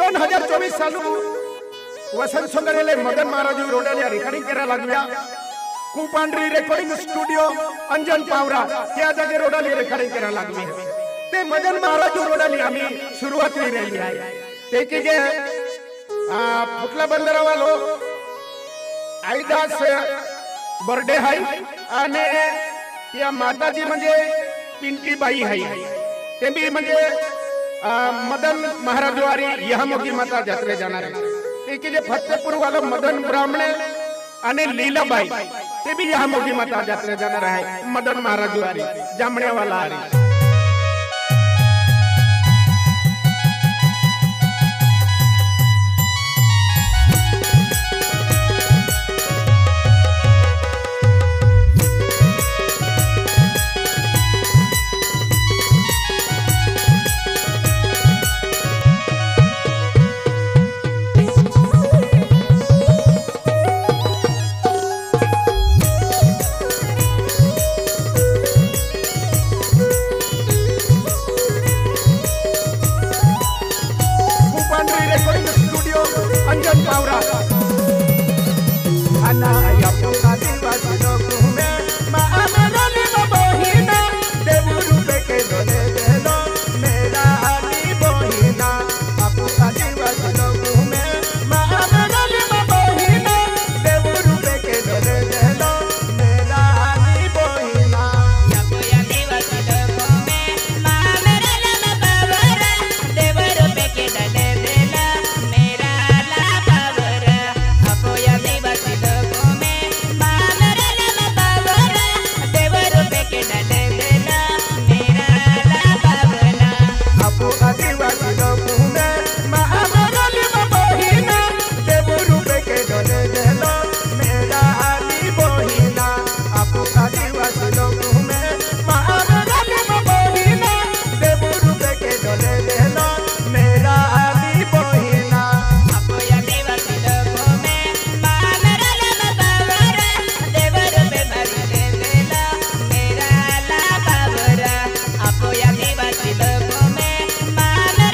2024 सालू वसंत सोंगरेले मदन महाराज रोडाले रेकॉर्डिंग करायला लागल्या कुपांड्री रेकॉर्डिंग स्टुडिओ अंजन पावरा त्या जागे रोडाले रेकॉर्डिंग करायला लागली ते मदन महाराज रोडाले आम्ही सुरुवात केली राहिली आहे ते की जे फुटला बंदरावालो आईदास बर्थडे आहे आणि या माताजी म्हणजे पिंकी बाई आहे ते बी म्हणजे मदन महाराज वारी यहामोगी माता जात्रे जाणार आहे ते जे फतेपूर वाला मदन ब्राह्मणे आणि लीलाबाई ते बी यहामोगी माता जात्रे जाणार आहे मदन महाराज वारी जामण्यावाला आहे Apoya mi vacilo come,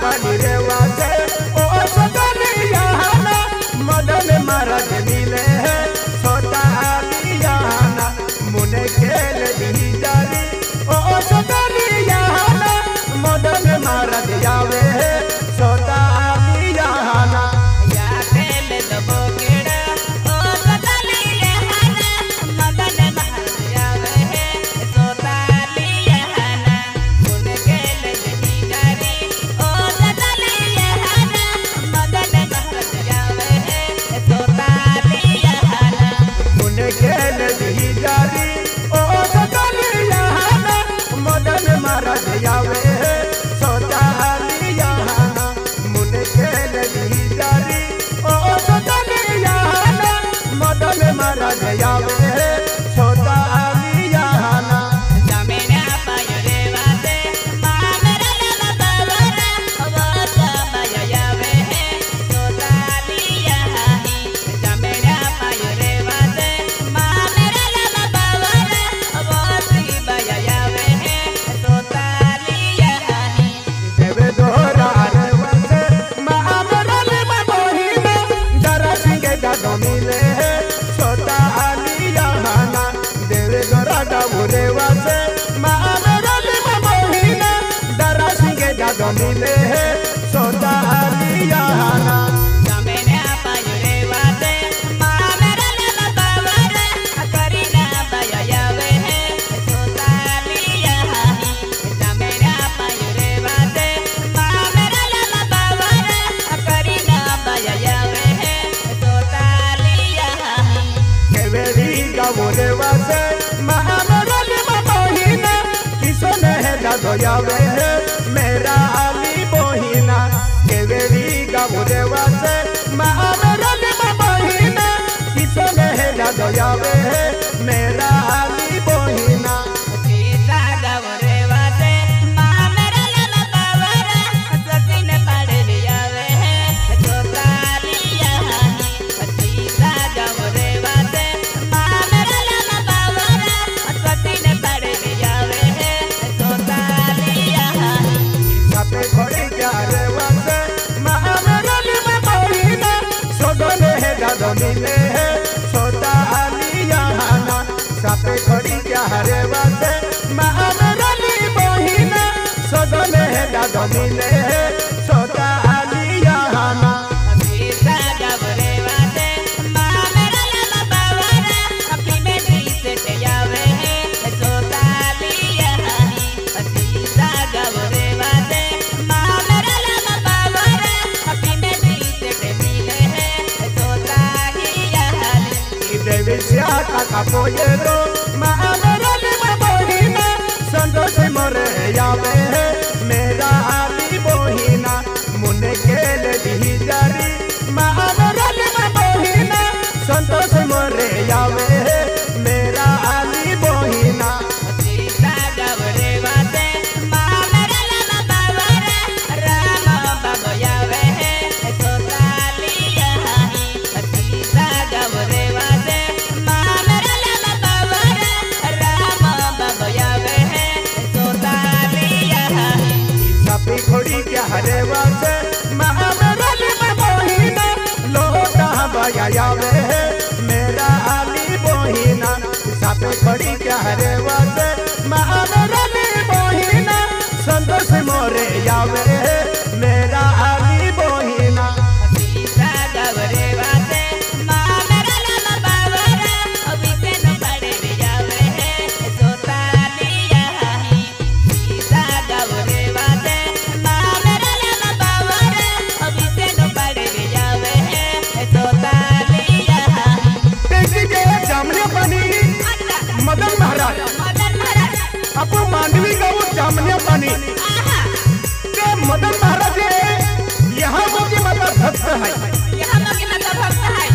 पानी रे वासे ओ सदलिया ना मदन महाराज मिले है सोतालिया ना मुने खेल दी जारी ओ सदलिया ना मदन महाराज आवे है सोतालिया ना या खेल दबो केड़ा ओ सदलिया ना मदन महाराज आवे है सोतालिया ना मुने खेल दी जारी ओ सदलिया ना मदन महाराज आवे है सोतालिया ना मुने खेल दी जारी ओ सदलिया ना मदन महाराज आवे है सोतालिया ना मुने खेल दी जारी ओ सदलिया ना मदन महाराज आवे है सोतालिया ना जमीना पायो रे वासे मामेरा लला बावरा वासा पायो यावे है सोतालिया ही जमीना पायो रे वासे मामेरा लला बावरा वासी पायो यावे है सोतालिया ही देवे दोरा रे वसे मामरल बहिने दरा सिंगे गादो मिले है सोतालिया ना देवे दोरा गावरे वसे मामरल बहिने दरा सिंगे गादो मिले है सोतालिया ना जमीना पायो रे वासे मामेरा लला बावरा करीना पायो यावे है सोतालिया ही जमीना पायो रे वासे मामेरा लला बावरा करीना पायो यावे है सोतालिया ही केवेरी गावरे वसे मामरल बहिने किसने है गादो यावे है मेरा आली बहिना केवेरी गावरे वसे मामरल बहिने किसने है गादो यावे है मेरा आली बहिना सीता गावरे वासे मामेरा लला बावरा सकीन पड़े यावे है सोतालिया ही सीता गावरे वासे मामेरा लला बावरा सकीन पड़े यावे है सोतालिया ही सापे घोड़ी जारे वसे मामरल बहिने सोगने है गादो मिले है सोतालिया ना सापे घोड़ी जारे वसे मामरल बहिने सोगने है गादो मिले है सोतालिया ना सीता गावरे वासे मामेरा लला बावरा अपने दिल से यावे है सोतालिया ही सीता गावरे वासे मामेरा लला बावरा अपने दिल से मिले है सोतालिया ही देवी सियाका का पोयरो मामरल बहिने संतोष मोरे यावे है मेरा आली बहिना मुने खेल दी जारी मामरल बहिने संतोष मोरे यावे है मेरा आली बहिना सीता गावरे वासे मामेरा लला बावरा राम बाबा यावे है सोतालिया ही सीता गावरे वासे मामेरा लला बावरा राम बाबा यावे है सोतालिया ही सापी घोड़ी क्या हरे वासे मामरल बहिने लोटा बया यावे है मेरा आली बहिना सापे घोड़ी क्या हरे वासे मामरल बहिने संतोष मोरे यावे है मेरा आली बहिना सीता गावरे वासे मामेरा लला बावरा अभी से न पड़े यावे है सोतालिया ही सीता गावरे वासे मामेरा लला बावरा अभी से न पड़े यावे है सोतालिया ही तेजी के जामने पानी मदन महाराज मदन महाराज अपो मांडवी गाँव जामने पानी के मदन महाराज यहाँ मोगी माता भक्त है यहाँ मगे माता भक्त है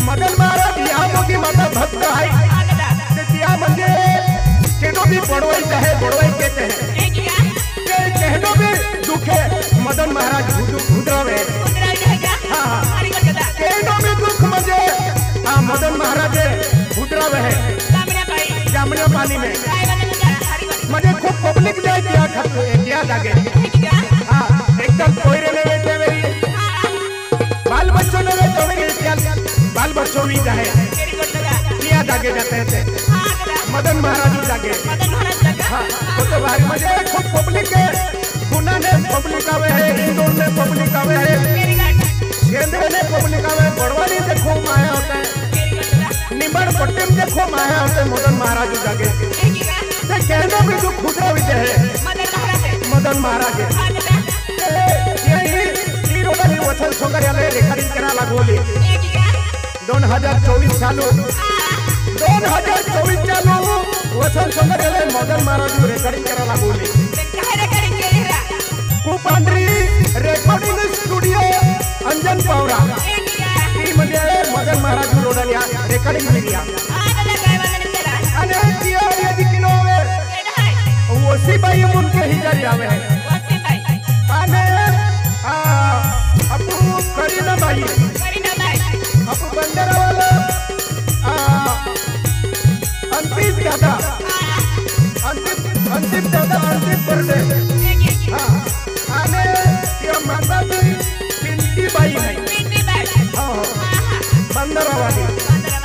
मदन महाराज यहाँ मोगी माता भक्त है आगदा त्या म्हणजे केनो भी बड़वाई कहते हैं एक क्या के कहनो भी दुखे मदन महाराज भूद्रवे उतरा रहेगा हाँ हरी गदा केनो भी दुख म्हणजे मदन महाराज भूद्रवे है जामने पानी में मुझे खूब पब्लिक जाए क्या जागे हाँ चल कोयरे ले बैठे मेरी बाल बच्चों ने वे तो मेरी चल बाल बच्चों भी जाए किया जागे जाते थे मदन महाराज जागे हाँ तो भारी मजे खूब पब्लिक है पुणे ने पब्लिक आवे है इंदौर ने पब्लिक आवे है केंद्र ने पब्लिक आवे बड़वानी से खूब आया होता है निमड़ पट्टिम से खूब आया होता है मदन महाराज जागे ते कहना भी जो खुदरा विजय है मदन महाराज यही रोडाली वचन सोंगर्यालय रेकॉर्डिंग करा लागोली 2024 चालू 2024 चालू वचन सोंगर्यालय मदन महाराज रेकॉर्डिंग करा लागोली कुपांड्री रेकॉर्डिंग स्टुडिओ अंजन पावरा ती म्हणजे मदन महाराज रोडाली रेकॉर्डिंग मीडिया आणि ती आधी किलोवे वसीबाई मुनके हिजारी आवे आणि अपू करीना बाई अपू बंदरवाला अंतिम दादा अंतिम बर्डे हाँ आणि ती माता ती पिंटी बाई नाही हाँ बंदरवाली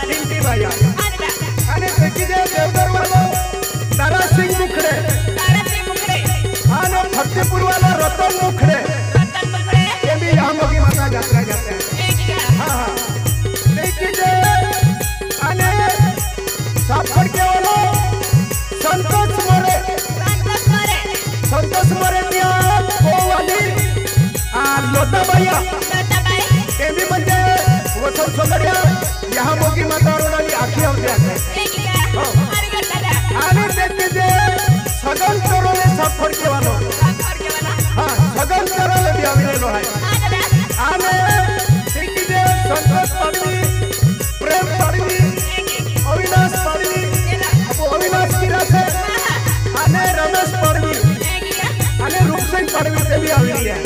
पिंटी बाई आणि त्याची जे देवदरवाला तारा सिंग मुखडे आणि फतेपूर वाला रतन मुखडे ये भी यहाँ मोगी माता यात्रा जाते हैं हाँ हाँ देखिए जे आणि सापड़ के वाला संतोष मोरे दिया वो वाली लोटा भैया ये भी म्हणजे वचन सोंगर्या यहाँ मोगी माता रोडाली आखी होते हैं आणि देखिए जे सगन चोरोले सापड़ के वालो हाँ सगन चोरोले भी आविलेलो है आणि देखिए जे संतोष पाडवी प्रेम पाडवी अविनाश पाडवी अब अविनाश किरासे आणि रमेश पाडवी आणि रूपसिंग पाडवी ते भी आविली है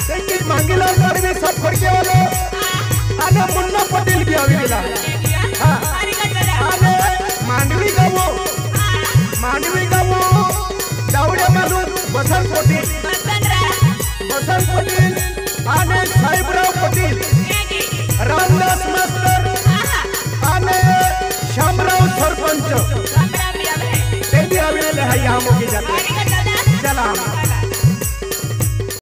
देखिए मांगीलाल पाडवी सापड़ के वालो आणि मुन्ना पटेल भी आविलेला हाँ आणि मांडवी गावो दावड्या मालूम बसंत पाटील आणि साहेबराव पाटील रामदास मास्टर आणि शामराव सरपंच ते भी आविलेले है यहाँ मोगी जाते चला